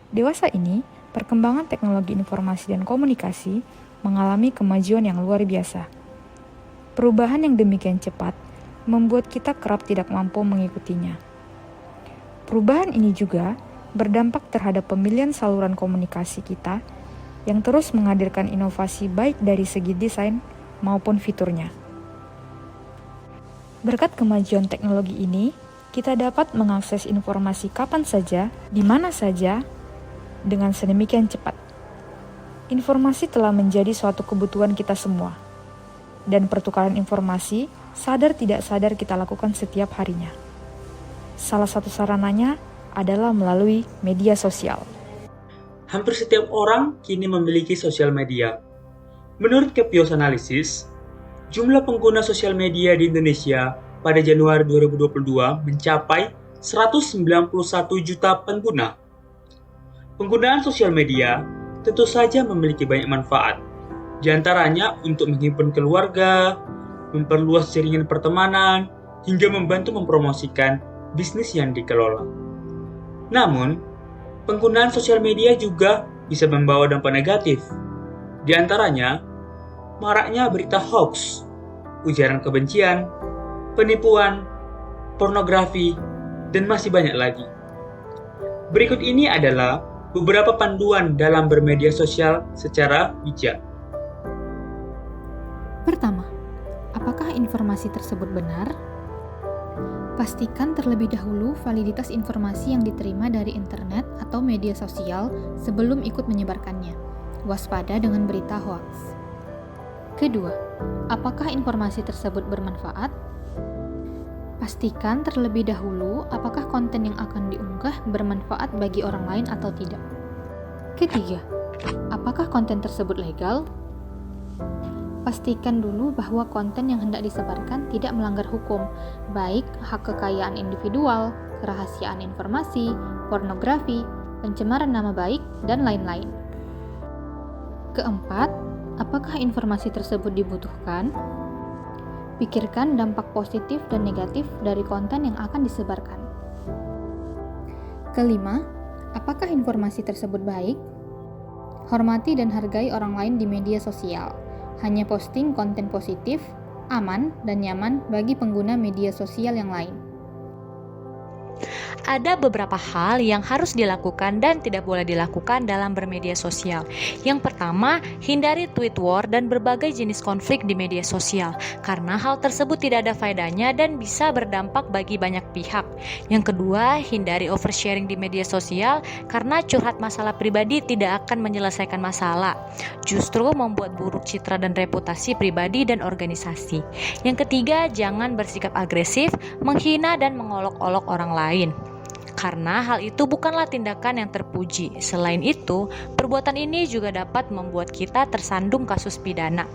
Dewasa ini, perkembangan teknologi informasi dan komunikasi mengalami kemajuan yang luar biasa. Perubahan yang demikian cepat membuat kita kerap tidak mampu mengikutinya. Perubahan ini juga berdampak terhadap pemilihan saluran komunikasi kita yang terus menghadirkan inovasi baik dari segi desain maupun fiturnya. Berkat kemajuan teknologi ini, kita dapat mengakses informasi kapan saja, di mana saja, dengan sedemikian cepat. Informasi telah menjadi suatu kebutuhan kita semua, dan pertukaran informasi sadar tidak sadar kita lakukan setiap harinya. Salah satu sarananya adalah melalui media sosial. Hampir setiap orang kini memiliki sosial media. Menurut Kepios Analysis, jumlah pengguna sosial media di Indonesia pada Januari 2022 mencapai 191 juta pengguna. Penggunaan sosial media tentu saja memiliki banyak manfaat, di antaranya untuk menghimpun keluarga, memperluas jaringan pertemanan, hingga membantu mempromosikan bisnis yang dikelola. Namun, penggunaan sosial media juga bisa membawa dampak negatif. Di antaranya, maraknya berita hoax, ujaran kebencian, penipuan, pornografi, dan masih banyak lagi. Berikut ini adalah beberapa panduan dalam bermedia sosial secara bijak. Pertama, apakah informasi tersebut benar? Pastikan terlebih dahulu validitas informasi yang diterima dari internet atau media sosial sebelum ikut menyebarkannya. Waspada dengan berita hoaks. Kedua, apakah informasi tersebut bermanfaat? Pastikan terlebih dahulu apakah konten yang akan diunggah bermanfaat bagi orang lain atau tidak. Ketiga, apakah konten tersebut legal? Pastikan dulu bahwa konten yang hendak disebarkan tidak melanggar hukum, baik hak kekayaan individual, kerahasiaan informasi, pornografi, pencemaran nama baik, dan lain-lain. Keempat, apakah informasi tersebut dibutuhkan? Pikirkan dampak positif dan negatif dari konten yang akan disebarkan. Kelima, apakah informasi tersebut baik? Hormati dan hargai orang lain di media sosial. Hanya posting konten positif, aman, dan nyaman bagi pengguna media sosial yang lain. Ada beberapa hal yang harus dilakukan dan tidak boleh dilakukan dalam bermedia sosial. Yang pertama, hindari tweet war dan berbagai jenis konflik di media sosial, karena hal tersebut tidak ada faedahnya dan bisa berdampak bagi banyak pihak. Yang kedua, hindari oversharing di media sosial, karena curhat masalah pribadi tidak akan menyelesaikan masalah, justru membuat buruk citra dan reputasi pribadi dan organisasi. Yang ketiga, jangan bersikap agresif, menghina dan mengolok-olok orang lain, karena hal itu bukanlah tindakan yang terpuji. Selain itu, perbuatan ini juga dapat membuat kita tersandung kasus pidana.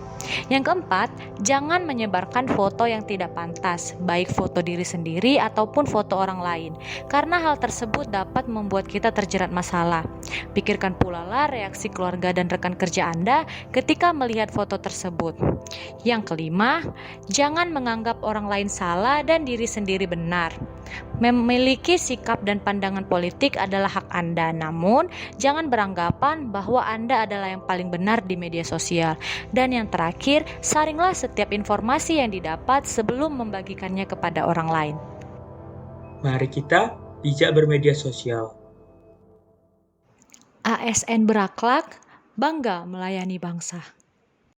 Yang keempat, jangan menyebarkan foto yang tidak pantas, baik foto diri sendiri ataupun foto orang lain, karena hal tersebut dapat membuat kita terjerat masalah. Pikirkan pula lah reaksi keluarga dan rekan kerja Anda ketika melihat foto tersebut. Yang kelima, jangan menganggap orang lain salah dan diri sendiri benar. Memiliki sikap dan pandangan politik adalah hak Anda, namun jangan beranggapan bahwa Anda adalah yang paling benar di media sosial. Dan yang terakhir, saringlah setiap informasi yang didapat sebelum membagikannya kepada orang lain. Mari kita bijak bermedia sosial. ASN berakhlak, bangga melayani bangsa.